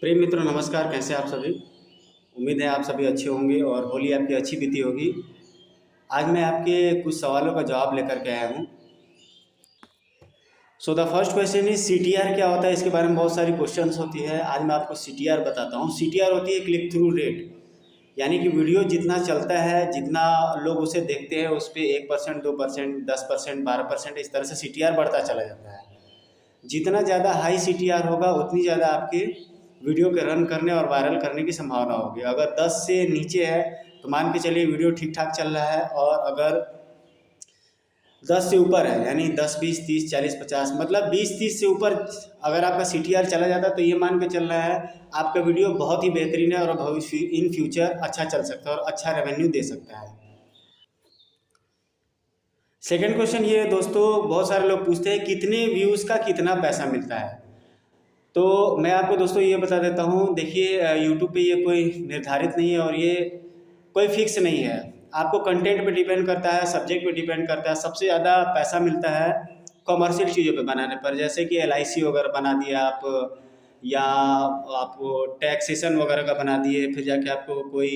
प्रिय मित्रों नमस्कार। कैसे आप सभी? उम्मीद है आप सभी अच्छे होंगे और होली आपकी अच्छी बीती होगी। आज मैं आपके कुछ सवालों का जवाब लेकर के आया हूँ। So the first question is CTR क्या होता है। इसके बारे में बहुत सारी क्वेश्चंस होती है। आज मैं आपको CTR बताता हूँ। CTR होती है क्लिक थ्रू रेट, यानी कि वीडियो जितना चलता है, जितना लोग उसे देखते हैं, उस पर 1%, 2%, 10%, 12%, इस तरह से CTR बढ़ता चला जाता है। जितना ज़्यादा हाई CTR होगा उतनी ज़्यादा आपके वीडियो के रन करने और वायरल करने की संभावना होगी। अगर 10 से नीचे है तो मान के चलिए वीडियो ठीक ठाक चल रहा है, और अगर 10 से ऊपर है यानी 10, 20, 30, 40, 50 मतलब 20, 30 से ऊपर अगर आपका CTR चला जाता है तो ये मान के चल रहा है आपका वीडियो बहुत ही बेहतरीन है और भविष्य इन फ्यूचर अच्छा चल सकता है और अच्छा रेवेन्यू दे सकता है। सेकंड क्वेश्चन ये है दोस्तों, बहुत सारे लोग पूछते हैं कितने व्यूज़ का कितना पैसा मिलता है। तो मैं आपको दोस्तों ये बता देता हूँ। देखिए यूट्यूब पे ये कोई निर्धारित नहीं है और ये कोई फिक्स नहीं है। आपको कंटेंट पे डिपेंड करता है, सब्जेक्ट पे डिपेंड करता है। सबसे ज़्यादा पैसा मिलता है कॉमर्शियल चीज़ों पे बनाने पर, जैसे कि LIC वगैरह बना दिया आप, या आप टैक्सेशन वगैरह का बना दिए, फिर जाके आपको कोई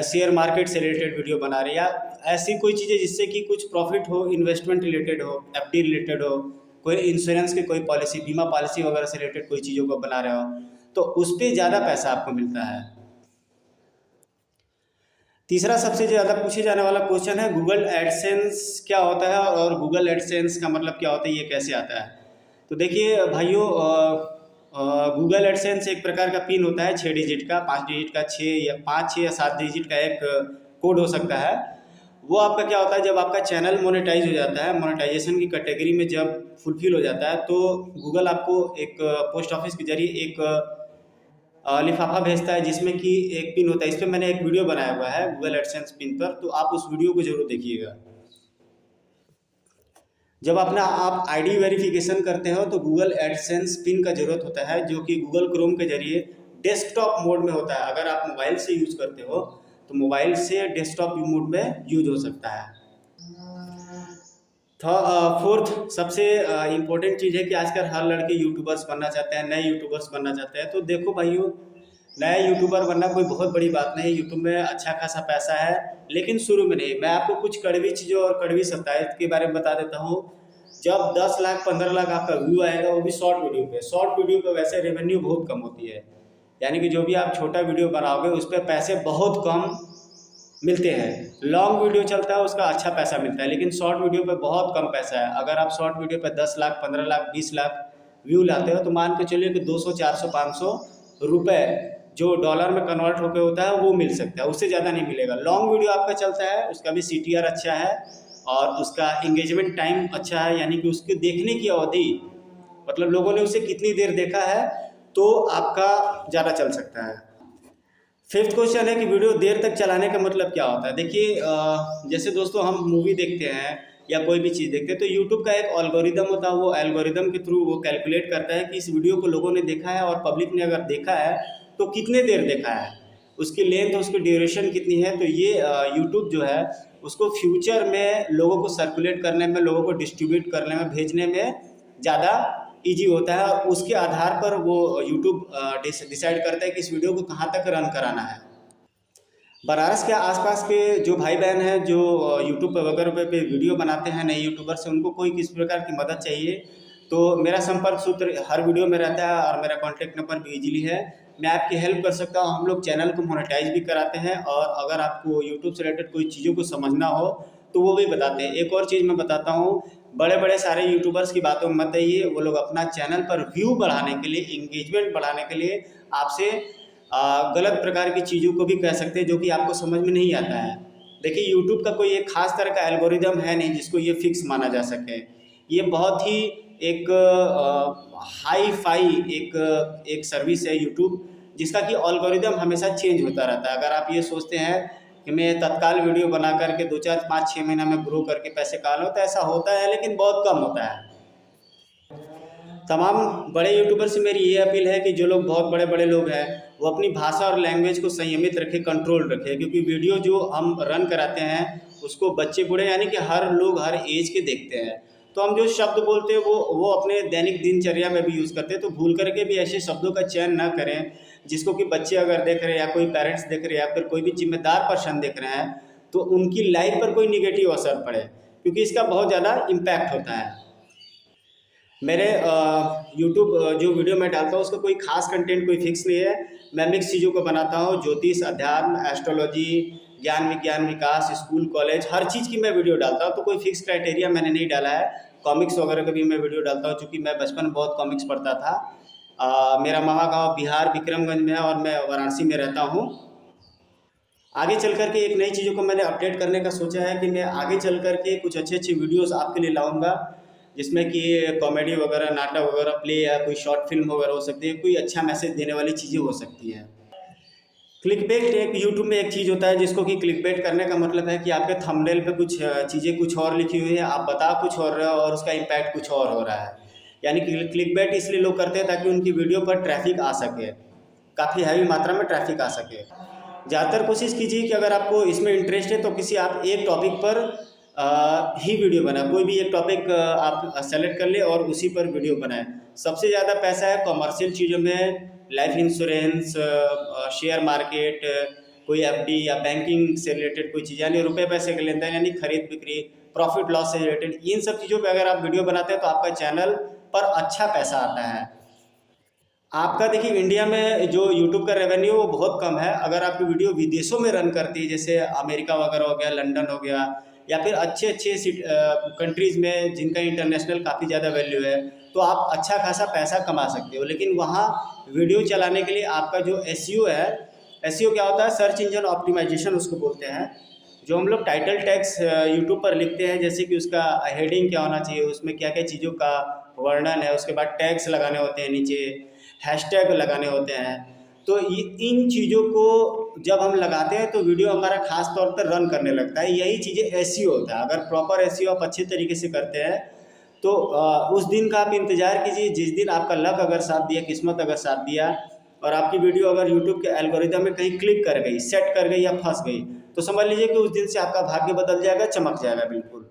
शेयर मार्केट से रिलेटेड वीडियो बना रहे, या ऐसी कोई चीज़ें जिससे कि कुछ प्रॉफिट हो, इन्वेस्टमेंट रिलेटेड हो, FD रिलेटेड हो, कोई इंश्योरेंस की कोई पॉलिसी, बीमा पॉलिसी वगैरह से रिलेटेड कोई चीज़ों को बना रहे हो, तो उस पर ज़्यादा पैसा आपको मिलता है। तीसरा सबसे ज़्यादा पूछे जाने वाला क्वेश्चन है गूगल एडसेंस क्या होता है, और गूगल एडसेंस का मतलब क्या होता है, ये कैसे आता है। तो देखिए भाइयों, गूगल एडसेंस एक प्रकार का पिन होता है 6 डिजिट का, 5 डिजिट का, 6 या 7 डिजिट का एक कोड हो सकता है। वो आपका क्या होता है, जब आपका चैनल मोनेटाइज हो जाता है, मोनेटाइजेशन की कैटेगरी में जब फुलफिल हो जाता है, तो गूगल आपको एक पोस्ट ऑफिस के जरिए एक लिफाफा भेजता है जिसमें कि एक पिन होता है। इस पर मैंने एक वीडियो बनाया हुआ है गूगल एडसेंस पिन पर, तो आप उस वीडियो को जरूर देखिएगा। जब अपना आप ID वेरिफिकेशन करते हो तो गूगल एडसेंस पिन का ज़रूरत होता है, जो कि गूगल क्रोम के जरिए डेस्कटॉप मोड में होता है। अगर आप मोबाइल से यूज़ करते हो तो मोबाइल से डेस्कटॉप मोड में यूज हो सकता है। फोर्थ सबसे इम्पोर्टेंट चीज़ है कि आजकल हर लड़के यूट्यूबर्स बनना चाहते हैं, नए यूट्यूबर्स बनना चाहते हैं। तो देखो भाइयों, नया यूट्यूबर बनना कोई बहुत बड़ी बात नहीं। यूट्यूब में अच्छा खासा पैसा है, लेकिन शुरू में नहीं। मैं आपको कुछ कड़वी चीज़ें और कड़वी सत्ताएं के बारे में बता देता हूँ। जब 10 लाख 15 लाख आपका व्यू आएगा, वो भी शॉर्ट वीडियो पे। शॉर्ट वीडियो पे वैसे रेवेन्यू बहुत कम होती है, यानी कि जो भी आप छोटा वीडियो बनाओगे उस पर पैसे बहुत कम मिलते हैं। लॉन्ग वीडियो चलता है उसका अच्छा पैसा मिलता है, लेकिन शॉर्ट वीडियो पे बहुत कम पैसा है। अगर आप शॉर्ट वीडियो पे 10 लाख 15 लाख 20 लाख व्यू लाते हो तो मान के चलिए कि 200 400 500 रुपए जो डॉलर में कन्वर्ट होकर होता है वो मिल सकता है, उससे ज़्यादा नहीं मिलेगा। लॉन्ग वीडियो आपका चलता है, उसका भी CTR अच्छा है और उसका इंगेजमेंट टाइम अच्छा है, यानी कि उसके देखने की अवधि, मतलब लोगों ने उसे कितनी देर देखा है, तो आपका ज़्यादा चल सकता है। फिफ्थ क्वेश्चन है कि वीडियो देर तक चलाने का मतलब क्या होता है। देखिए जैसे दोस्तों हम मूवी देखते हैं या कोई भी चीज़ देखते हैं तो यूट्यूब का एक एल्गोरिदम होता है। वो एल्गोरिदम के थ्रू वो कैलकुलेट करता है कि इस वीडियो को लोगों ने देखा है, और पब्लिक ने अगर देखा है तो कितने देर देखा है, उसकी लेंथ, उसकी ड्यूरेशन कितनी है। तो ये यूट्यूब जो है उसको फ्यूचर में लोगों को सर्कुलेट करने में, लोगों को डिस्ट्रीब्यूट करने में, भेजने में ज़्यादा ईजी होता है। और उसके आधार पर वो यूट्यूब डिसाइड करता है कि इस वीडियो को कहाँ तक रन कराना है। बनारस के आसपास के जो भाई बहन हैं जो यूट्यूब पर वगैरह पे वीडियो बनाते हैं, नए यूट्यूबर से, उनको कोई किस प्रकार की मदद चाहिए तो मेरा संपर्क सूत्र हर वीडियो में रहता है और मेरा कॉन्टैक्ट नंबर भी इजीली है। मैं आपकी हेल्प कर सकता हूँ। हम लोग चैनल को मोनेटाइज भी कराते हैं, और अगर आपको यूट्यूब से रिलेटेड कोई चीज़ों को समझना हो तो वो भी बताते हैं। एक और चीज़ मैं बताता हूँ, बड़े बड़े सारे यूट्यूबर्स की बातों में मत आइए। वो लोग अपना चैनल पर व्यू बढ़ाने के लिए, इंगेजमेंट बढ़ाने के लिए आपसे गलत प्रकार की चीज़ों को भी कह सकते हैं जो कि आपको समझ में नहीं आता है। देखिए यूट्यूब का कोई एक खास तरह का एल्गोरिदम है नहीं जिसको ये फिक्स माना जा सके। ये बहुत ही एक हाई फाई एक सर्विस है यूट्यूब, जिसका कि एल्गोरिदम हमेशा चेंज होता रहता है। अगर आप ये सोचते हैं कि मैं तत्काल वीडियो बना करके 2 4 5 6 महीना में ग्रो करके पैसे कमा लूँ, तो ऐसा होता है लेकिन बहुत कम होता है। तमाम बड़े यूट्यूबर से मेरी ये अपील है कि जो लोग बहुत बड़े बड़े लोग हैं वो अपनी भाषा और लैंग्वेज को संयमित रखें, कंट्रोल रखें, क्योंकि वीडियो जो हम रन कराते हैं उसको बच्चे बूढ़े यानी कि हर लोग हर एज के देखते हैं। तो हम जो शब्द बोलते हैं वो अपने दैनिक दिनचर्या में भी यूज़ करते हैं। तो भूल करके भी ऐसे शब्दों का चयन ना करें जिसको कि बच्चे अगर देख रहे हैं या कोई पेरेंट्स देख रहे हैं या फिर कोई भी जिम्मेदार पर्सन देख रहे हैं तो उनकी लाइफ पर कोई निगेटिव असर पड़े, क्योंकि इसका बहुत ज़्यादा इम्पैक्ट होता है। मेरे यूट्यूब जो वीडियो मैं डालता हूँ उसका कोई खास कंटेंट कोई फिक्स नहीं है। मैं मिक्स चीज़ों को बनाता हूँ, ज्योतिष, अध्यात्म, एस्ट्रोलॉजी, ज्ञान विज्ञान, विकास, स्कूल कॉलेज, हर चीज़ की मैं वीडियो डालता हूँ। तो कोई फिक्स क्राइटेरिया मैंने नहीं डाला है। कॉमिक्स वगैरह का भी मैं वीडियो डालता हूँ, चूँकि मैं बचपन में बहुत कॉमिक्स पढ़ता था। मेरा मामा गाँव बिहार विक्रमगंज में है और मैं वाराणसी में रहता हूँ। आगे चल कर के एक नई चीज़ों को मैंने अपडेट करने का सोचा है कि मैं आगे चल कर के कुछ अच्छी अच्छी वीडियोस आपके लिए लाऊंगा, जिसमें कि कॉमेडी वगैरह, नाटक वगैरह, प्ले या कोई शॉर्ट फिल्म वगैरह हो सकती है, कोई अच्छा मैसेज देने वाली चीज़ें हो सकती हैं। क्लिकबेट एक यूट्यूब में एक चीज़ होता है जिसको कि क्लिकबेट करने का मतलब है कि आपके थंबनेल पे कुछ चीज़ें कुछ और लिखी हुई है, आप बता कुछ और रहे हो और उसका इम्पैक्ट कुछ और हो रहा है। यानी कि क्लिकबेट इसलिए लोग करते हैं ताकि उनकी वीडियो पर ट्रैफिक आ सके, काफ़ी हैवी मात्रा में ट्रैफिक आ सके। ज़्यादातर कोशिश कीजिए कि अगर आपको इसमें इंटरेस्ट है तो किसी आप एक टॉपिक पर ही वीडियो बनाएं। कोई भी एक टॉपिक आप सेलेक्ट कर ले और उसी पर वीडियो बनाएं। सबसे ज़्यादा पैसा है कॉमर्शियल चीज़ों में, लाइफ इंश्योरेंस, शेयर मार्केट, कोई एफडी या बैंकिंग से रिलेटेड कोई चीज़, यानी रुपए पैसे के लेन देन, यानी खरीद बिक्री, प्रॉफिट लॉस से रिलेटेड, इन सब चीज़ों पे अगर आप वीडियो बनाते हैं तो आपका चैनल पर अच्छा पैसा आता है। आपका देखिए इंडिया में जो यूट्यूब का रेवेन्यू वो बहुत कम है। अगर आपकी वीडियो विदेशों में रन करती है, जैसे अमेरिका वगैरह हो गया, लंदन हो गया, या फिर अच्छे अच्छे कंट्रीज़ में जिनका इंटरनेशनल काफ़ी ज़्यादा वैल्यू है, तो आप अच्छा खासा पैसा कमा सकते हो। लेकिन वहाँ वीडियो चलाने के लिए आपका जो एसईओ है, एसईओ क्या होता है? सर्च इंजन ऑप्टिमाइजेशन उसको बोलते हैं। जो हम लोग टाइटल टैग्स यूट्यूब पर लिखते हैं, जैसे कि उसका हेडिंग क्या होना चाहिए, उसमें क्या क्या चीज़ों का वर्णन है, उसके बाद टैग्स लगाने होते हैं, नीचे हैशटैग लगाने होते हैं। तो इन चीज़ों को जब हम लगाते हैं तो वीडियो हमारा खास तौर पर रन करने लगता है। यही चीज़ें एसईओ होता है। अगर प्रॉपर एसईओ आप अच्छे तरीके से करते हैं तो उस दिन का आप इंतज़ार कीजिए जिस दिन आपका लक अगर साथ दिया, किस्मत अगर साथ दिया और आपकी वीडियो अगर यूट्यूब के एल्गोरिदम में कहीं क्लिक कर गई, सेट कर गई या फंस गई, तो समझ लीजिए कि उस दिन से आपका भाग्य बदल जाएगा, चमक जाएगा बिल्कुल।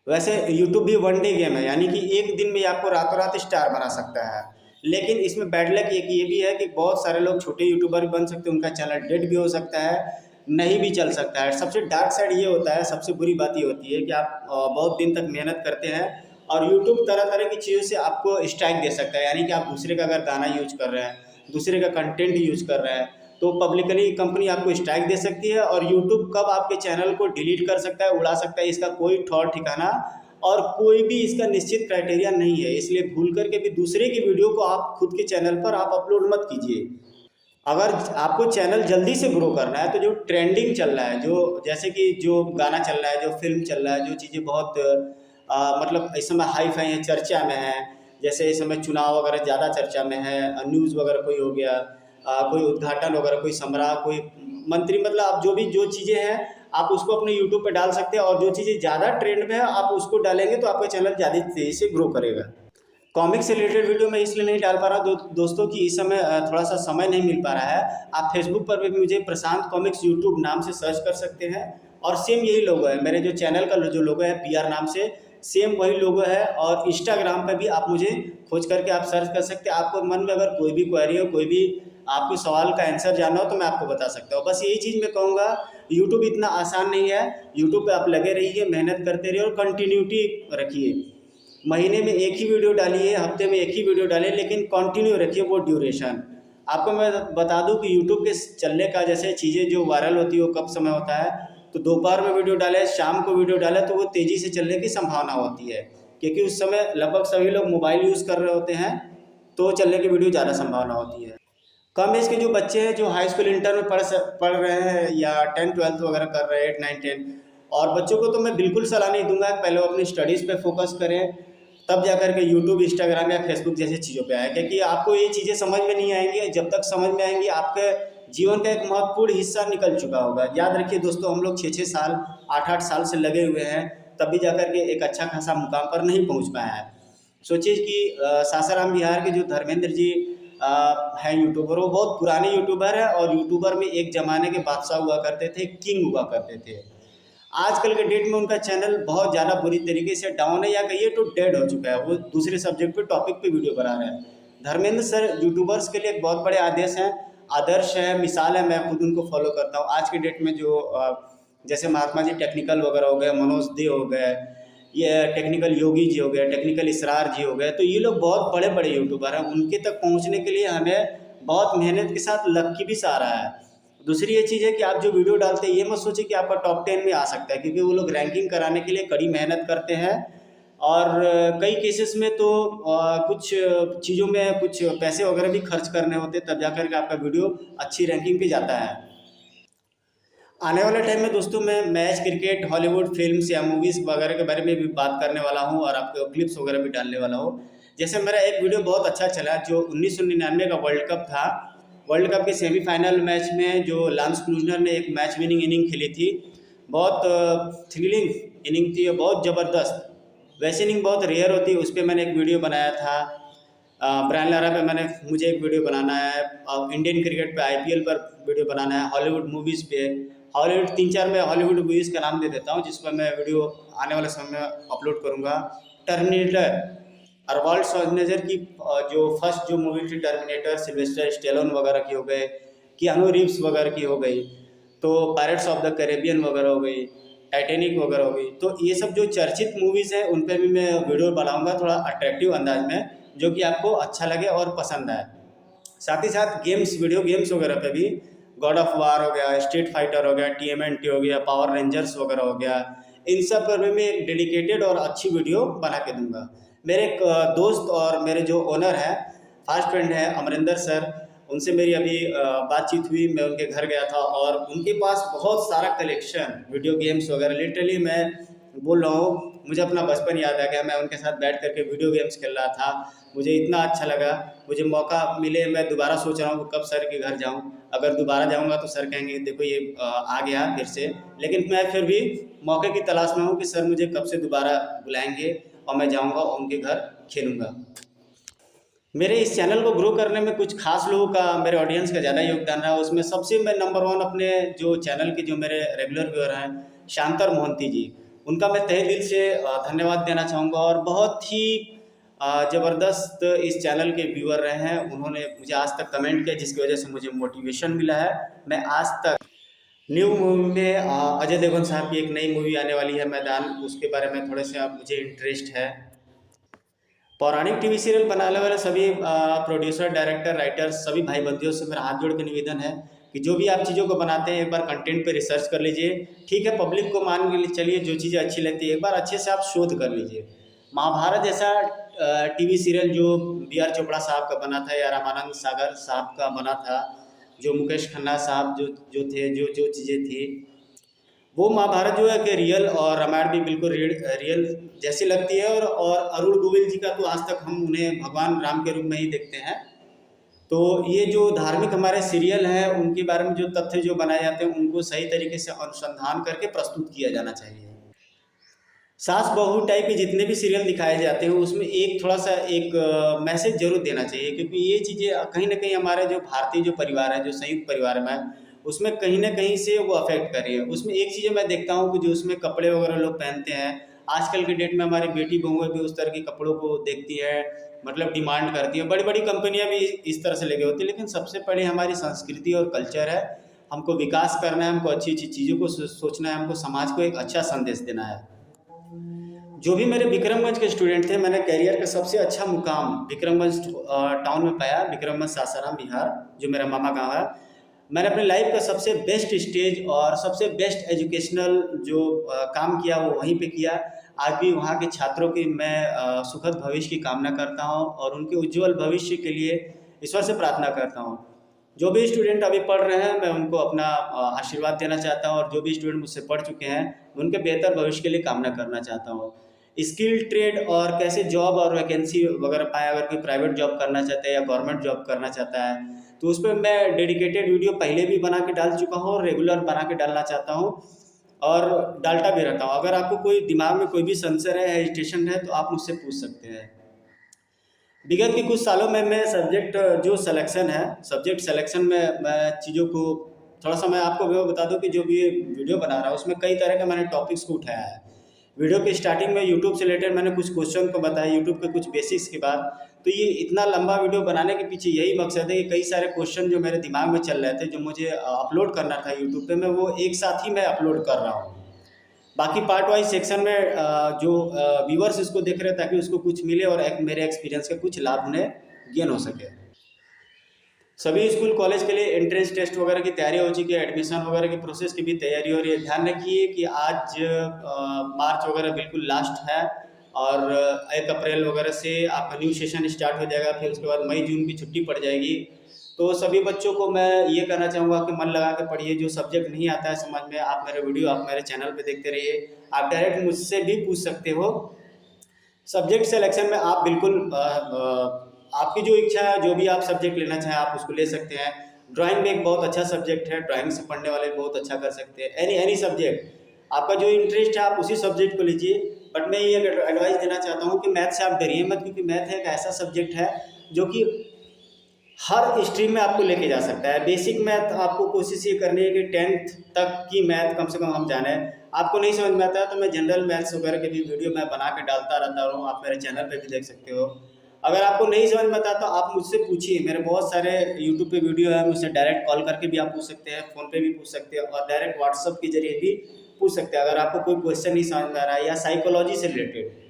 वैसे यूट्यूब भी वन डे गेम है, यानी कि एक दिन में आपको रातों रात स्टार बना सकता है। लेकिन इसमें बैड लक एक ये भी है कि बहुत सारे लोग छोटे यूट्यूबर भी बन सकते हैं, उनका चैनल डेड भी हो सकता है, नहीं भी चल सकता है। सबसे डार्क साइड ये होता है, सबसे बुरी बात ये होती है कि आप बहुत दिन तक मेहनत करते हैं और यूट्यूब तरह तरह की चीज़ों से आपको स्ट्राइक दे सकता है। यानी कि आप दूसरे का अगर गाना यूज कर रहे हैं, दूसरे का कंटेंट यूज कर रहे हैं, तो पब्लिकली कंपनी आपको स्ट्राइक दे सकती है और यूट्यूब कब आपके चैनल को डिलीट कर सकता है, उड़ा सकता है, इसका कोई ठौर ठिकाना और कोई भी इसका निश्चित क्राइटेरिया नहीं है। इसलिए भूल करके भी दूसरे की वीडियो को आप खुद के चैनल पर आप अपलोड मत कीजिए। अगर आपको चैनल जल्दी से ग्रो करना है तो जो ट्रेंडिंग चल रहा है, जो जैसे कि जो गाना चल रहा है, जो फिल्म चल रहा है, जो चीज़ें बहुत मतलब इस समय हाई फाई है, चर्चा में है, जैसे इस समय चुनाव वगैरह ज़्यादा चर्चा में है, न्यूज़ वगैरह कोई हो गया, कोई उद्घाटन वगैरह, कोई समरा, कोई मंत्री, मतलब आप जो भी जो चीज़ें हैं आप उसको अपने यूट्यूब पे डाल सकते हैं और जो चीज़ें ज़्यादा ट्रेंड में है आप उसको डालेंगे तो आपका चैनल ज़्यादा तेज़ी से ग्रो करेगा। कॉमिक्स से रिलेटेड वीडियो मैं इसलिए नहीं डाल पा रहा दोस्तों कि इस समय थोड़ा सा समय नहीं मिल पा रहा है। आप फेसबुक पर भी मुझे प्रशांत कॉमिक्स यूट्यूब नाम से सर्च कर सकते हैं और सेम यही लोगो है, मेरे जो चैनल का जो लोगो है पीआर नाम से, सेम वही लोगो है। और इंस्टाग्राम पर भी आप मुझे खोज करके आप सर्च कर सकते हैं। आपको मन में अगर कोई भी क्वेरी हो, कोई भी आपको सवाल का आंसर जानना हो तो मैं आपको बता सकता हूँ। बस यही चीज़ मैं कहूँगा, यूट्यूब इतना आसान नहीं है। यूट्यूब पे आप लगे रहिए, मेहनत करते रहिए और कंटिन्यूटी रखिए। महीने में एक ही वीडियो डालिए, हफ्ते में एक ही वीडियो डालिए, लेकिन कंटिन्यू रखिए वो ड्यूरेशन। आपको मैं बता दूं कि यूट्यूब के चलने का, जैसे चीज़ें जो वायरल होती है वो कब समय होता है, तो दोपहर में वीडियो डालें, शाम को वीडियो डालें तो वो तेज़ी से चलने की संभावना होती है, क्योंकि उस समय लगभग सभी लोग मोबाइल यूज़ कर रहे होते हैं, तो चलने की वीडियो ज़्यादा संभावना होती है। कम एज के जो बच्चे हैं, जो हाई स्कूल इंटर में पढ़ रहे हैं या 10th-12th वगैरह कर रहे हैं, 8, 9, 10, और बच्चों को तो मैं बिल्कुल सलाह नहीं दूंगा कि पहले वो अपनी स्टडीज़ पे फोकस करें, तब जा कर के यूट्यूब, इंस्टाग्राम या फेसबुक जैसी चीज़ों पे आए, क्योंकि आपको ये चीज़ें समझ में नहीं आएंगी। जब तक समझ में आएंगी आपके जीवन का एक महत्वपूर्ण हिस्सा निकल चुका होगा। याद रखिए दोस्तों, हम लोग 6-6 साल, 8-8 साल से लगे हुए हैं, तब भी जाकर के एक अच्छा खासा मुकाम पर नहीं पहुँच पाए हैं। सोचिए कि सासाराम बिहार के जो धर्मेंद्र जी हैं यूट्यूबर, वो बहुत पुराने यूट्यूबर है और यूट्यूबर में एक ज़माने के बादशाह हुआ करते थे, किंग हुआ करते थे। आजकल के डेट में उनका चैनल बहुत ज़्यादा बुरी तरीके से डाउन है, या कहिए तो डेड हो चुका है। वो दूसरे सब्जेक्ट पे टॉपिक पे वीडियो बना रहे हैं। धर्मेंद्र सर यूट्यूबर्स के लिए एक बहुत बड़े आदर्श है, मिसाल है। मैं खुद उनको फॉलो करता हूँ। आज के डेट में जो जैसे महात्मा जी टेक्निकल वगैरह हो गए, मनोज दे हो गए, ये टेक्निकल योगी जी हो गए, टेक्निकल इसरार जी हो गए, तो ये लोग बहुत बड़े बड़े यूट्यूबर हैं। उनके तक पहुँचने के लिए हमें बहुत मेहनत के साथ लक की भी सहारा है। दूसरी ये चीज़ है कि आप जो वीडियो डालते हैं ये मत सोचिए कि आपका टॉप 10 में आ सकता है, क्योंकि वो लोग रैंकिंग कराने के लिए कड़ी मेहनत करते हैं। और कई केसेस में तो कुछ चीज़ों में कुछ पैसे वगैरह भी खर्च करने होते हैं, तब जाकर के आपका वीडियो अच्छी रैंकिंग पे जाता है। आने वाले टाइम में दोस्तों मैं मैच, क्रिकेट, हॉलीवुड फिल्म्स या मूवीज़ वगैरह के बारे में भी बात करने वाला हूँ, और आपको क्लिप्स वगैरह भी डालने वाला हूँ। जैसे मेरा एक वीडियो बहुत अच्छा चला, जो 1999 का वर्ल्ड कप था। वर्ल्ड कप के सेमीफाइनल मैच में जो लांस क्लूजनर ने एक मैच विनिंग इनिंग खेली थी, बहुत थ्रिलिंग इनिंग थी, बहुत ज़बरदस्त। वैसी इनिंग बहुत रेयर होती है, उस पर मैंने एक वीडियो बनाया था। ब्रायन लारा पे मुझे एक वीडियो बनाना है। इंडियन क्रिकेट पे, आईपीएल पर वीडियो बनाना है। हॉलीवुड मूवीज़ पे, हॉलीवुड 3-4 मैं हॉलीवुड मूवीज़ का नाम दे देता हूँ, जिस पर मैं वीडियो आने वाले समय में अपलोड करूँगा। टर्मिनेटर, अरनोल्ड श्वार्ज़नेगर की जो फर्स्ट जो मूवी थी टर्मिनेटर, सिल्वेस्टर स्टेलोन वगैरह की हो गए, कियानू रीव्स वगैरह की हो गई, तो पायरेट्स ऑफ द कैरेबियन वगैरह हो गई, टाइटैनिक वगैरह हो गई। तो ये सब जो चर्चित मूवीज़ हैं उन पे भी मैं वीडियो बनाऊँगा, थोड़ा अट्रैक्टिव अंदाज में, जो कि आपको अच्छा लगे और पसंद आए। साथ ही साथ गेम्स, वीडियो गेम्स वगैरह पे भी, गॉड ऑफ वार हो गया, स्ट्रीट फाइटर हो गया, TMNT हो गया, पावर रेंजर्स वगैरह हो गया, इन सब पर भी मैं एक डेडिकेटेड और अच्छी वीडियो बना के दूंगा। मेरे एक दोस्त और मेरे जो ओनर हैं, फास्ट फ्रेंड हैं, अमरिंदर सर, उनसे मेरी अभी बातचीत हुई। मैं उनके घर गया था और उनके पास बहुत सारा कलेक्शन वीडियो गेम्स वगैरह, लिटरली मैं बोल रहा हूँ, मुझे अपना बचपन याद आ गया। मैं उनके साथ बैठ करके वीडियो गेम्स खेल रहा था, मुझे इतना अच्छा लगा। मुझे मौका मिले, मैं दोबारा सोच रहा हूँ कब सर के घर जाऊँ। अगर दोबारा जाऊँगा तो सर कहेंगे देखो ये आ गया फिर से, लेकिन मैं फिर भी मौके की तलाश में हूँ कि सर मुझे कब से दोबारा बुलाएंगे और मैं जाऊँगा और उनके घर खेलूँगा। मेरे इस चैनल को ग्रो करने में कुछ खास लोगों का, मेरे ऑडियंस का ज़्यादा योगदान रहा। उसमें सबसे मैं नंबर 1 अपने जो चैनल के जो मेरे रेगुलर व्यूअर हैं, शांतर मोहंती जी, उनका मैं तहे दिल से धन्यवाद देना चाहूँगा। और बहुत ही ज़बरदस्त इस चैनल के व्यूअर रहे हैं। उन्होंने मुझे आज तक कमेंट किया, जिसकी वजह से मुझे मोटिवेशन मिला है। मैं आज तक न्यू मूवी में अजय देवगन साहब की एक नई मूवी आने वाली है मैदान, उसके बारे में थोड़े से अब मुझे इंटरेस्ट है। पौराणिक टीवी सीरियल बनाने वाले सभी प्रोड्यूसर, डायरेक्टर, राइटर्स, सभी भाई बंधुओं से मेरा हाथ जोड़ के निवेदन है कि जो भी आप चीज़ों को बनाते हैं एक बार कंटेंट पे रिसर्च कर लीजिए। ठीक है, पब्लिक को मान के चलिए, जो चीज़ें अच्छी लगती है एक बार अच्छे से आप शोध कर लीजिए। महाभारत जैसा टीवी सीरियल जो BR चोपड़ा साहब का बना था या रामानंद सागर साहब का बना था, जो मुकेश खन्ना साहब जो जो थे, जो जो चीज़ें थी, वो महाभारत जो है कि रियल, और रामायण भी बिल्कुल रियल जैसी लगती है। और अरुण गोविल जी का तो आज तक हम उन्हें भगवान राम के रूप में ही देखते हैं। तो ये जो धार्मिक हमारे सीरियल हैं, उनके बारे में जो तथ्य जो बनाए जाते हैं, उनको सही तरीके से अनुसंधान करके प्रस्तुत किया जाना चाहिए। सास बहू टाइप के जितने भी सीरियल दिखाए जाते हैं, उसमें एक थोड़ा सा एक मैसेज जरूर देना चाहिए, क्योंकि ये चीज़ें कहीं ना कहीं हमारे जो भारतीय जो परिवार है, जो संयुक्त परिवार में, उसमें कहीं ना कहीं से वो अफेक्ट कर रही है। उसमें एक चीज़ें मैं देखता हूँ कि जो उसमें कपड़े वगैरह लोग पहनते हैं, आजकल के डेट में हमारी बेटी बहुएं भी उस तरह के कपड़ों को देखती है, मतलब डिमांड करती है। बड़ी बड़ी कंपनियां भी इस तरह से लेके होती है, लेकिन सबसे पहले हमारी संस्कृति और कल्चर है। हमको विकास करना है, हमको अच्छी अच्छी चीज़ों को सोचना है, हमको समाज को एक अच्छा संदेश देना है। जो भी मेरे विक्रमगंज के स्टूडेंट थे, मैंने करियर का सबसे अच्छा मुकाम विक्रमगंज टाउन में पाया, विक्रमगंज सासाराम बिहार, जो मेरा मामा गांव है। मैंने अपनी लाइफ का सबसे बेस्ट स्टेज और सबसे बेस्ट एजुकेशनल जो काम किया वो वहीं पे किया। आज भी वहाँ के छात्रों की मैं सुखद भविष्य की कामना करता हूँ और उनके उज्जवल भविष्य के लिए ईश्वर से प्रार्थना करता हूँ। जो भी स्टूडेंट अभी पढ़ रहे हैं, मैं उनको अपना आशीर्वाद देना चाहता हूँ, और जो भी स्टूडेंट मुझसे पढ़ चुके हैं, उनके बेहतर भविष्य के लिए कामना करना चाहता हूँ। स्किल ट्रेड और कैसे जॉब और वैकेंसी वगैरह पाए, अगर कोई प्राइवेट जॉब करना चाहता है या गवर्नमेंट जॉब करना चाहता है, तो उस पर मैं डेडिकेटेड वीडियो पहले भी बना के डाल चुका हूँ और रेगुलर बना के डालना चाहता हूँ, और डालता भी रहता हूँ। अगर आपको कोई दिमाग में कोई भी संशय है, हेजिटेशन है, तो आप मुझसे पूछ सकते हैं। विगत के कुछ सालों में मैं सब्जेक्ट सिलेक्शन में मैं चीज़ों को थोड़ा सा मैं आपको वो बता दूं कि जो भी ये वीडियो बना रहा हूँ उसमें कई तरह के मैंने टॉपिक्स को उठाया है। वीडियो के स्टार्टिंग में यूट्यूब से रिलेटेड मैंने कुछ क्वेश्चन को बताया, यूट्यूब के कुछ बेसिक्स के बाद। तो ये इतना लंबा वीडियो बनाने के पीछे यही मकसद है कि कई सारे क्वेश्चन जो मेरे दिमाग में चल रहे थे, जो मुझे अपलोड करना था यूट्यूब पे, मैं वो एक साथ ही मैं अपलोड कर रहा हूँ। बाकी पार्ट वाइज सेक्शन में जो व्यूअर्स इसको देख रहे हैं ताकि उसको कुछ मिले और एक मेरे एक्सपीरियंस का कुछ लाभ उन्हें गेन हो सके। सभी स्कूल कॉलेज के लिए एंट्रेंस टेस्ट वगैरह की तैयारी हो चुकी है, एडमिशन वगैरह की प्रोसेस की भी तैयारी हो रही है। ध्यान रखिए कि आज मार्च वगैरह बिल्कुल लास्ट है और 1 अप्रैल वगैरह से आपका न्यू सेशन स्टार्ट हो जाएगा, फिर उसके बाद मई जून की छुट्टी पड़ जाएगी। तो सभी बच्चों को मैं ये कहना चाहूँगा कि मन लगा के पढ़िए। जो सब्जेक्ट नहीं आता है समझ में, आप मेरे वीडियो आप मेरे चैनल पे देखते रहिए। आप डायरेक्ट मुझसे भी पूछ सकते हो। सब्जेक्ट सिलेक्शन में आप बिल्कुल आपकी जो इच्छा है, जो भी आप सब्जेक्ट लेना चाहें आप उसको ले सकते हैं। ड्राइंग भी एक बहुत अच्छा सब्जेक्ट है, ड्राइंग से पढ़ने वाले बहुत अच्छा कर सकते हैं। एनी सब्जेक्ट आपका जो इंटरेस्ट है आप उसी सब्जेक्ट को लीजिए। बट मैं ये एडवाइस देना चाहता हूँ कि मैथ से आप डरिए मत, क्योंकि मैथ एक ऐसा सब्जेक्ट है जो कि हर स्ट्रीम में आपको लेके जा सकता है। बेसिक मैथ आपको कोशिश ये करनी है कि 10th तक की मैथ कम से कम हम जाने। आपको नहीं समझ में आता है तो मैं जनरल मैथ्स वगैरह के भी वीडियो मैं बना के डालता रहता हूँ, आप मेरे चैनल पे भी देख सकते हो। अगर आपको नहीं समझ में आता तो आप मुझसे पूछिए। मेरे बहुत सारे यूट्यूब पे वीडियो है, मुझसे डायरेक्ट कॉल करके भी आप पूछ सकते हैं, फ़ोन पे भी पूछ सकते हैं और डायरेक्ट व्हाट्सअप के जरिए भी पूछ सकते हैं अगर आपको कोई क्वेश्चन नहीं समझ में आ रहा है या साइकोलॉजी से रिलेटेड।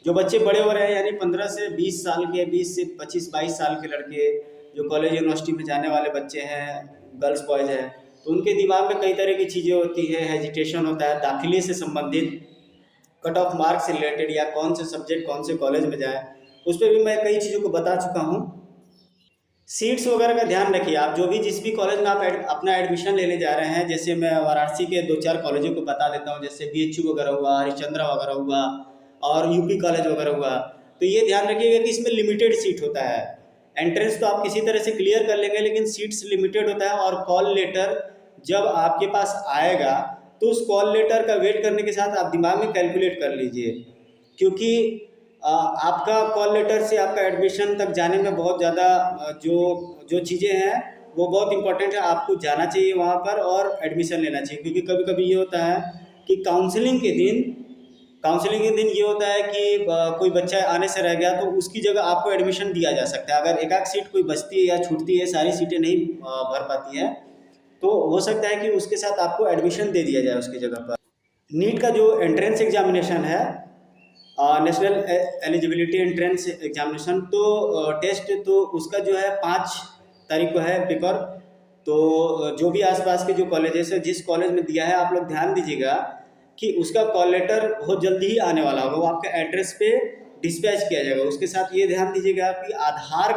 जो बच्चे बड़े हो रहे हैं यानी 15 से 20 साल के, 20 से 25-22 साल के लड़के जो कॉलेज यूनिवर्सिटी में जाने वाले बच्चे हैं, गर्ल्स बॉयज़ हैं, तो उनके दिमाग में कई तरह की चीज़ें होती है। हेजिटेशन होता है दाखिले से संबंधित, कट ऑफ मार्क्स से रिलेटेड, या कौन से सब्जेक्ट कौन से कॉलेज में जाए, उस पर भी मैं कई चीज़ों को बता चुका हूँ। सीट्स वगैरह का ध्यान रखिए। आप जो भी जिस भी कॉलेज में आप अपना एडमिशन लेने जा रहे हैं, जैसे मैं वाराणसी के 2-4 कॉलेजों को बता देता हूँ, जैसे BHU वगैरह हुआ, हरिश्चंद्रा वगैरह हुआ और यूपी कॉलेज वगैरह हुआ। तो ये ध्यान रखिएगा कि इसमें लिमिटेड सीट होता है। एंट्रेंस तो आप किसी तरह से क्लियर कर लेंगे, लेकिन सीट्स लिमिटेड होता है। और कॉल लेटर जब आपके पास आएगा तो उस कॉल लेटर का वेट करने के साथ आप दिमाग में कैलकुलेट कर लीजिए, क्योंकि आपका कॉल लेटर से आपका एडमिशन तक जाने में बहुत ज़्यादा जो जो चीज़ें हैं वो बहुत इंपॉर्टेंट है। आपको जाना चाहिए वहाँ पर और एडमिशन लेना चाहिए, क्योंकि कभी कभी ये होता है कि काउंसलिंग के दिन ये होता है कि कोई बच्चा आने से रह गया तो उसकी जगह आपको एडमिशन दिया जा सकता है। अगर एक आध सीट कोई बचती है या छूटती है, सारी सीटें नहीं भर पाती हैं, तो हो सकता है कि उसके साथ आपको एडमिशन दे दिया जाए उसकी जगह पर। नीट का जो एंट्रेंस एग्जामिनेशन है, नेशनल एलिजिबिलिटी एंट्रेंस एग्जामिनेशन, तो टेस्ट तो उसका जो है 5 तारीख को है पेपर। तो जो भी आसपास के जो कॉलेजेस है, जिस कॉलेज में दिया है, आप लोग ध्यान दीजिएगा कि उसका कॉल लेटर बहुत जल्दी ही आने वाला होगा, वो आपके एड्रेस पे डिस्पैच किया जाएगा। उसके साथ ये ध्यान दीजिएगा कि आधार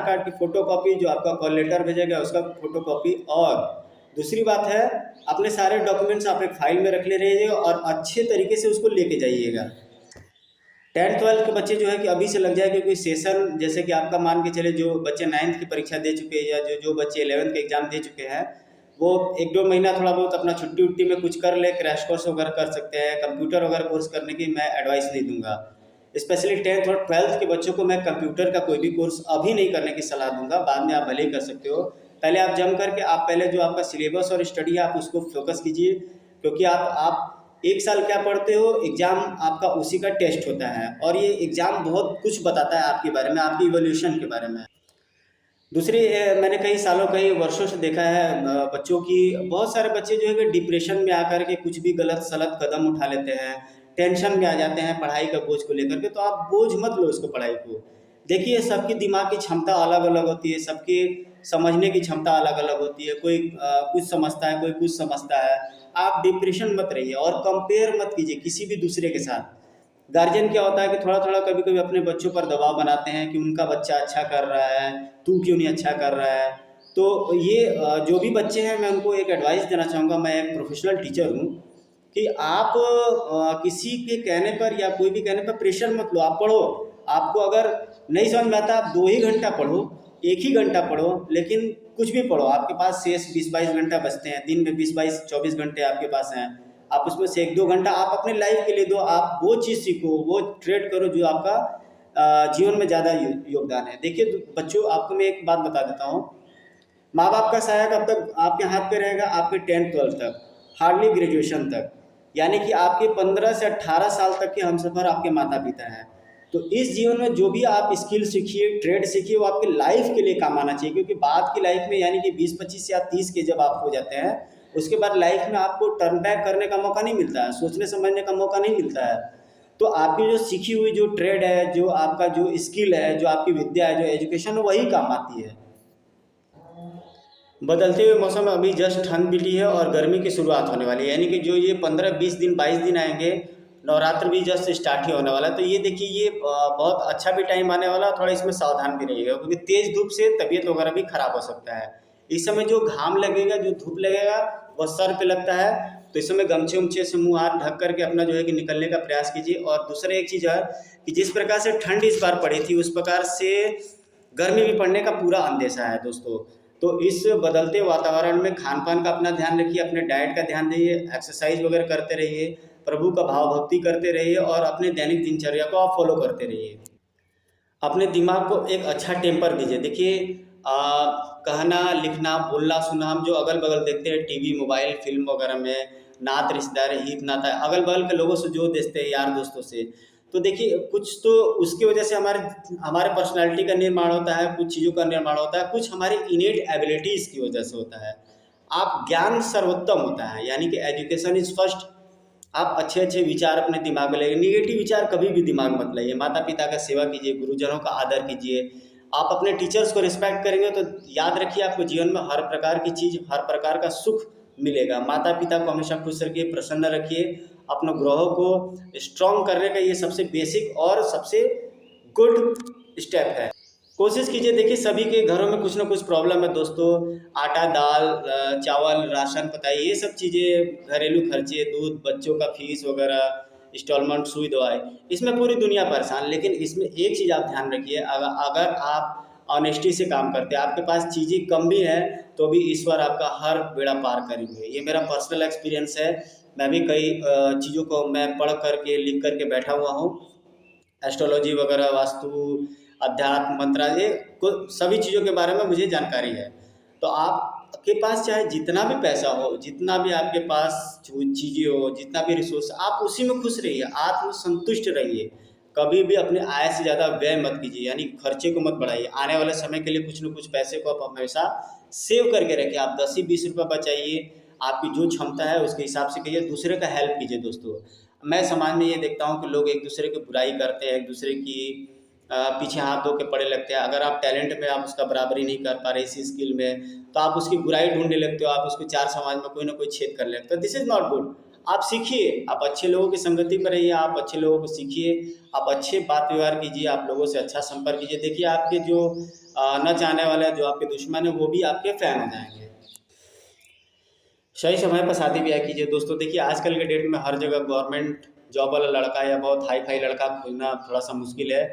कार्ड की फ़ोटोकॉपी, जो आपका कॉल लेटर भेजेगा उसका फ़ोटोकॉपी, और दूसरी बात है अपने सारे डॉक्यूमेंट्स आप एक फाइल में रख ले रहिएगा और अच्छे तरीके से उसको लेके जाइएगा। 10th-12th के बच्चे जो है कि अभी से लग जाए, क्योंकि सेशन जैसे कि आपका मान के चले जो बच्चे 9th की परीक्षा दे चुके हैं या जो बच्चे 11th के एग्ज़ाम दे चुके हैं, वो 1-2 महीना थोड़ा बहुत अपना छुट्टी उट्टी में कुछ कर ले, क्रैश कोर्स वगैरह कर सकते हैं। कंप्यूटर वगैरह कोर्स करने की मैं एडवाइस नहीं दूंगा। स्पेशली 10th और 12th के बच्चों को मैं कंप्यूटर का कोई भी कोर्स अभी नहीं करने की सलाह दूंगा, बाद में आप भले ही कर सकते हो। पहले आप जम करके आप पहले जो आपका सिलेबस और स्टडी है आप उसको फोकस कीजिए, क्योंकि आप 1 साल क्या पढ़ते हो, एग्ज़ाम आपका उसी का टेस्ट होता है और ये एग्ज़ाम बहुत कुछ बताता है आपके बारे में, आपकी इवोल्यूशन के बारे में। दूसरी मैंने कई सालों कई वर्षों से देखा है बच्चों की, बहुत सारे बच्चे जो है कि डिप्रेशन में आकर के कुछ भी गलत सलत कदम उठा लेते हैं, टेंशन में आ जाते हैं पढ़ाई का बोझ को लेकर के। तो आप बोझ मत लो उसको, पढ़ाई को। देखिए सबकी दिमाग की क्षमता अलग अलग होती है, सबकी समझने की क्षमता अलग अलग होती है। कोई कुछ समझता है, कोई कुछ समझता है। आप डिप्रेशन मत रहिए और कंपेयर मत कीजिए किसी भी दूसरे के साथ। गार्जियन क्या होता है कि थोड़ा थोड़ा कभी कभी अपने बच्चों पर दबाव बनाते हैं कि उनका बच्चा अच्छा कर रहा है, तू क्यों नहीं अच्छा कर रहा है। तो ये जो भी बच्चे हैं मैं उनको एक एडवाइस देना चाहूँगा, मैं एक प्रोफेशनल टीचर हूँ, कि आप किसी के कहने पर या कोई भी कहने पर प्रेशर मत लो, आप पढ़ो। आपको अगर नहीं समझ में आता आप 2 ही घंटा पढ़ो, 1 ही घंटा पढ़ो, लेकिन कुछ भी पढ़ो। आपके पास शेष 20-22 घंटा बचते हैं दिन में, 20-22-24 घंटे आपके पास हैं। आप उसमें से 1-2 घंटा आप अपने लाइफ के लिए दो, आप वो चीज़ सीखो, वो ट्रेड करो जो आपका जीवन में ज़्यादा योगदान है। देखिए बच्चों, आपको मैं एक बात बता देता हूँ माँ बाप का साया कब तक आपके हाथ पे रहेगा? आपके 10th-12th तक, हार्डली ग्रेजुएशन तक। यानी कि आपके 15 से 18 साल तक के हमसफ़र आपके माता पिता हैं। तो इस जीवन में जो भी आप स्किल सीखिए, ट्रेड सीखिए, वो आपकी लाइफ के लिए काम आना चाहिए, क्योंकि बाद की लाइफ में यानी कि 20-25 या 30 के जब आप हो जाते हैं, उसके बाद लाइफ में आपको टर्न बैक करने का मौका नहीं मिलता है, सोचने समझने का मौका नहीं मिलता है। तो आपकी जो सीखी हुई जो ट्रेड है, जो आपका जो स्किल है, जो आपकी विद्या है, जो एजुकेशन है, वही काम आती है। बदलते हुए मौसम में अभी जस्ट ठंड बिटी है और गर्मी की शुरुआत होने वाली है, यानी कि जो ये 15-20 दिन 22 दिन आएंगे, नवरात्र भी जस्ट स्टार्ट ही होने वाला है। तो ये देखिए, ये बहुत अच्छा भी टाइम आने वाला है, थोड़ा इसमें सावधान भी रहिएगा, क्योंकि तेज़ धूप से तबीयत वगैरह भी खराब हो सकता है। इस समय जो घाम लगेगा, जो धूप लगेगा, वह सर पे लगता है। तो इस समय गमछे उमछे से मुंह हाथ ढक करके अपना जो है कि निकलने का प्रयास कीजिए। और दूसरा एक चीज़ है कि जिस प्रकार से ठंड इस बार पड़ी थी, उस प्रकार से गर्मी भी पड़ने का पूरा अंदेशा है दोस्तों। तो इस बदलते वातावरण में खान-पान का अपना ध्यान रखिए, अपने डाइट का ध्यान दीजिए, एक्सरसाइज वगैरह करते रहिए, प्रभु का भाव भक्ति करते रहिए और अपने दैनिक दिनचर्या को आप फॉलो करते रहिए। अपने दिमाग को एक अच्छा टेम्पर दीजिए। देखिए, कहना, लिखना, बोलना, सुनना, हम जो अगल-बगल देखते हैं टीवी, मोबाइल, फ़िल्म वगैरह में, नात रिश्तेदार, हित नाता, अगल-बगल के लोगों से जो देखते हैं, यार दोस्तों से, तो देखिए कुछ तो उसकी वजह से हमारे हमारे पर्सनैलिटी का निर्माण होता है, कुछ चीज़ों का निर्माण होता है, कुछ हमारी इनेट एबिलिटीज़ की वजह से होता है। आप ज्ञान सर्वोत्तम होता है, यानी कि एजुकेशन इज़ फर्स्ट। आप अच्छे-अच्छे विचार अपने दिमाग में लाइए, नेगेटिव विचार कभी भी दिमाग मत लाइए। माता-पिता का सेवा कीजिए, गुरुजनों का आदर कीजिए। आप अपने टीचर्स को रिस्पेक्ट करेंगे तो याद रखिए, आपको जीवन में हर प्रकार की चीज़, हर प्रकार का सुख मिलेगा। माता-पिता को हमेशा खुश रखिए, प्रसन्न रखिए। अपने ग्रहों को स्ट्रॉन्ग करने का ये सबसे बेसिक और सबसे गुड स्टेप है। कोशिश कीजिए, देखिए सभी के घरों में कुछ ना कुछ प्रॉब्लम है दोस्तों। आटा, दाल, चावल, राशन, पताई, ये सब चीज़ें, घरेलू खर्चे, दूध, बच्चों का फीस वगैरह, इंस्टॉलमेंट, सुई दवाई, इसमें पूरी दुनिया परेशान। लेकिन इसमें एक चीज़ आप ध्यान रखिए, अगर आप ऑनेस्टी से काम करते हैं, आपके पास चीज़ें कम भी हैं, तो भी ईश्वर आपका हर बेड़ा पार करेंगे। ये मेरा पर्सनल एक्सपीरियंस है। मैं भी कई चीज़ों को मैं पढ़ करके, लिख करके बैठा हुआ हूँ। एस्ट्रोलॉजी वगैरह, वास्तु, अध्यात्म, मंत्र, ये सभी चीज़ों के बारे में मुझे जानकारी है। तो आपके पास चाहे जितना भी पैसा हो, जितना भी आपके पास जो चीज़ें हो, जितना भी रिसोर्स, आप उसी में खुश रहिए, आत्मसंतुष्ट रहिए। कभी भी अपने आय से ज़्यादा व्यय मत कीजिए, यानी खर्चे को मत बढ़ाइए। आने वाले समय के लिए कुछ न कुछ पैसे को आप हमेशा सेव करके रखिए। आप 10 ही 20 रुपये बचाइए, आपकी जो क्षमता है उसके हिसाब से कीजिए, दूसरे का हेल्प कीजिए दोस्तों। मैं समाज में ये देखता हूँ कि लोग एक दूसरे की बुराई करते हैं, एक दूसरे की पीछे हाथ धो के पड़े लगते हैं। अगर आप टैलेंट में आप उसका बराबरी नहीं कर पा रहे इसी स्किल में, तो आप उसकी बुराई ढूंढने लगते हो, आप उसको चार समाज में कोई ना कोई छेद कर लगते हो। This is not good. आप सीखिए, आप अच्छे लोगों की संगति में रहिए, आप अच्छे लोगों को सीखिए, आप अच्छे बात व्यवहार कीजिए, आप लोगों से अच्छा संपर्क कीजिए। देखिए, आपके जो न चाहने वाले, जो आपके दुश्मन हैं, वो भी आपके फ़ैन हो जाएंगे। सही समय पर शादी ब्याह कीजिए दोस्तों। देखिए, आजकल के डेट में हर जगह गवर्नमेंट जॉब वाला लड़का या बहुत हाई फाई लड़का खोजना थोड़ा सा मुश्किल है।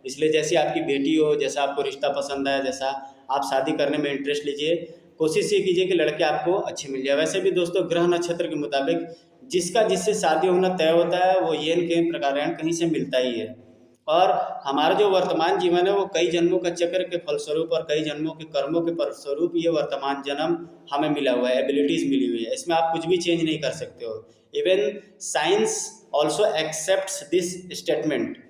इसलिए जैसी आपकी बेटी हो, जैसा आपको रिश्ता पसंद है, जैसा आप शादी करने में इंटरेस्ट लीजिए। कोशिश ये कीजिए कि लड़के आपको अच्छे मिल जाए। वैसे भी दोस्तों, ग्रह नक्षत्र के मुताबिक जिसका जिससे शादी होना तय होता है, वो येन के प्रकार कहीं से मिलता ही है। और हमारा जो वर्तमान जीवन है, वो कई जन्मों का चक्र के फलस्वरूप और कई जन्मों के कर्मों के फलस्वरूप ये वर्तमान जन्म हमें मिला हुआ है, एबिलिटीज़ मिली हुई है। इसमें आप कुछ भी चेंज नहीं कर सकते हो। Even science also accepts this statement.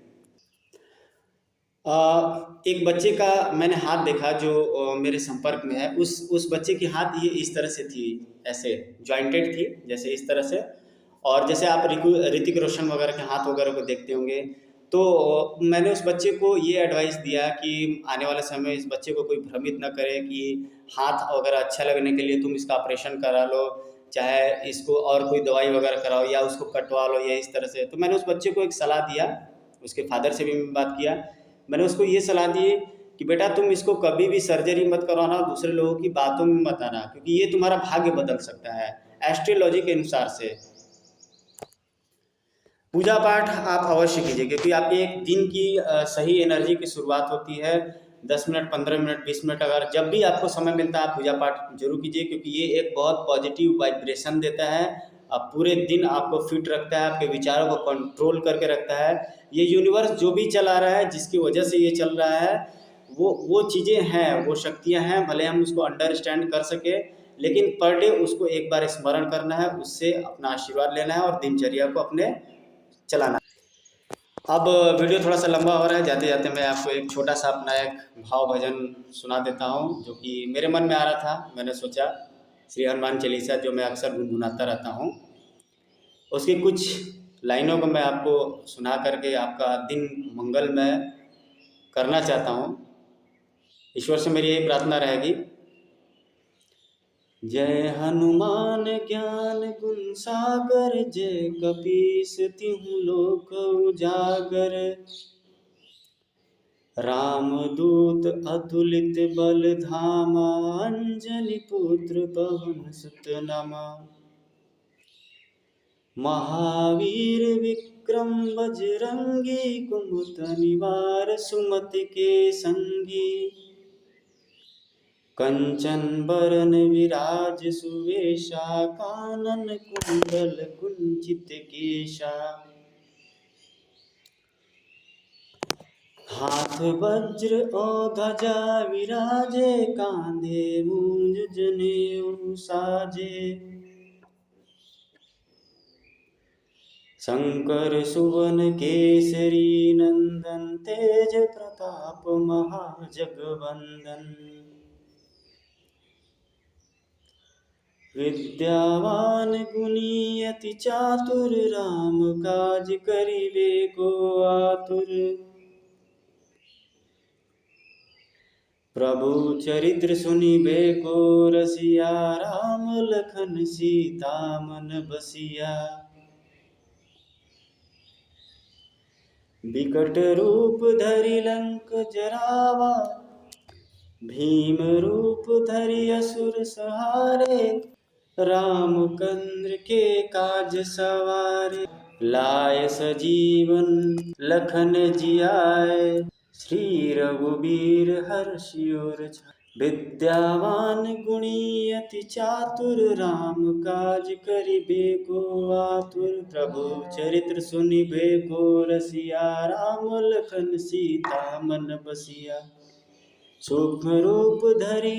एक बच्चे का मैंने हाथ देखा जो मेरे संपर्क में है। उस बच्चे की हाथ ये इस तरह से थी, ऐसे जॉइंटेड थी, जैसे इस तरह से। और जैसे आप ऋतिक रोशन वगैरह के हाथ वगैरह को देखते होंगे। तो मैंने उस बच्चे को ये एडवाइस दिया कि आने वाले समय में इस बच्चे को कोई भ्रमित ना करे कि हाथ वगैरह अच्छा लगने के लिए तुम इसका ऑपरेशन करा लो, चाहे इसको और कोई दवाई वगैरह कराओ या उसको कटवा लो या इस तरह से। तो मैंने उस बच्चे को एक सलाह दिया, उसके फादर से भी मैं बात किया। मैंने उसको ये सलाह दी कि बेटा, तुम इसको कभी भी सर्जरी मत करवाना, दूसरे लोगों की बातों में मत आना, क्योंकि ये तुम्हारा भाग्य बदल सकता है एस्ट्रोलॉजी के अनुसार से। पूजा पाठ आप अवश्य कीजिए, क्योंकि आपके एक दिन की सही एनर्जी की शुरुआत होती है। 10 मिनट, 15 मिनट, 20 मिनट, अगर जब भी आपको समय मिलता है आप पूजा पाठ जरूर कीजिए, क्योंकि ये एक बहुत पॉजिटिव वाइब्रेशन देता है। पूरे दिन आपको फिट रखता है, आपके विचारों को कंट्रोल करके रखता है। ये यूनिवर्स जो भी चला रहा है, जिसकी वजह से ये चल रहा है, वो चीज़ें हैं, वो शक्तियाँ हैं, भले हम उसको अंडरस्टैंड कर सके, लेकिन पर डे उसको एक बार स्मरण करना है, उससे अपना आशीर्वाद लेना है और दिनचर्या को अपने चलाना है। अब वीडियो थोड़ा सा लंबा हो रहा है, जाते जाते मैं आपको एक छोटा सा अपना एक भाव भजन सुना देता हूँ, जो कि मेरे मन में आ रहा था। मैंने सोचा श्री हनुमान चालीसा जो मैं अक्सर गुनगुनाता रहता हूँ, उसकी कुछ लाइनों को मैं आपको सुना करके आपका दिन मंगलमय करना चाहता हूँ। ईश्वर से मेरी यही प्रार्थना रहेगी। जय हनुमान ज्ञान गुण सागर, जय कपीस तिहुँ लोक उजागर। रामदूत अतुलित बल धामा, अंजनी पुत्र पवन सुत नमा। महावीर विक्रम बजरंगी, कुमति निवार सुमति के संगी। कंचन बरन विराज सुवेशा, कानन कुंडल कुंचित केशा। हाथ वज्र और ध्वजा विराजे, कांधे मूंज जनेऊ साजे। शंकर सुवन केसरी नंदन, तेज प्रताप महाजगवंदन। विद्यावान गुणी अति चातुर, राम काज करिबे को आतुर। प्रभु चरित्र सुनिबे को रसिया, राम लखन सीता मन बसिया। विकट रूप धरि लंक जरावा, भीम रूप धरि असुर संहारे। रामचंद्र के काज सवारे, लाए सजीवन लखन जियाए। श्री रघुबीर हर्षि उर लाए, विद्यावान गुणी अति चातुर, राम काज करिबे को आतुर। प्रभु चरित्र सुनिबे को रसिया, राम लखन सीता मन बसिया। सूक्ष्म रूप धरि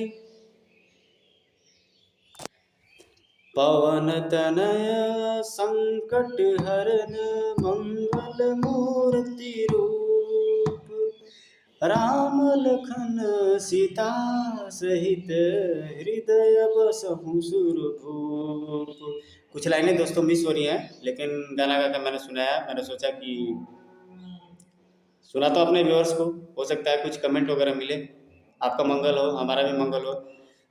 पवन तनय, संकट हरन मंगल मूर्ति रूप। राम लखन सीता सहित, हृदय बसहु सुरभूप। कुछ लाइनें दोस्तों मिस हो रही हैं, लेकिन गाना गाकर मैंने सुनाया। मैंने सोचा कि सुना तो अपने व्यूअर्स को, हो सकता है कुछ कमेंट वगैरह मिले, आपका मंगल हो, हमारा भी मंगल हो।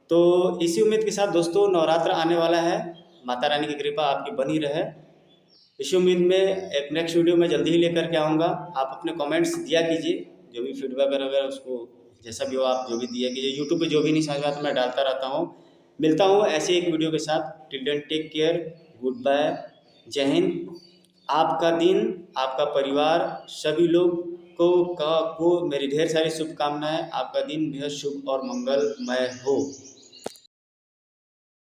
तो इसी उम्मीद के साथ दोस्तों, नवरात्र आने वाला है, माता रानी की कृपा आपकी बनी रहे। इसी उम्मीद में एक नेक्स्ट वीडियो में जल्दी ही लेकर के आऊँगा। आप अपने कमेंट्स दिया कीजिए, जो भी फीडबैक वगैरह उसको जैसा भी हो आप जो भी दिया कीजिए। यूट्यूब पे जो भी नहीं समझ में आता मैं डालता रहता हूँ। मिलता हूँ ऐसे एक वीडियो के साथ। Till then take care, good bye, जय हिंद। आपका दिन, आपका परिवार, सभी लोग को मेरी ढेर सारी शुभकामनाएं। आपका दिन बेहद शुभ और मंगलमय हो।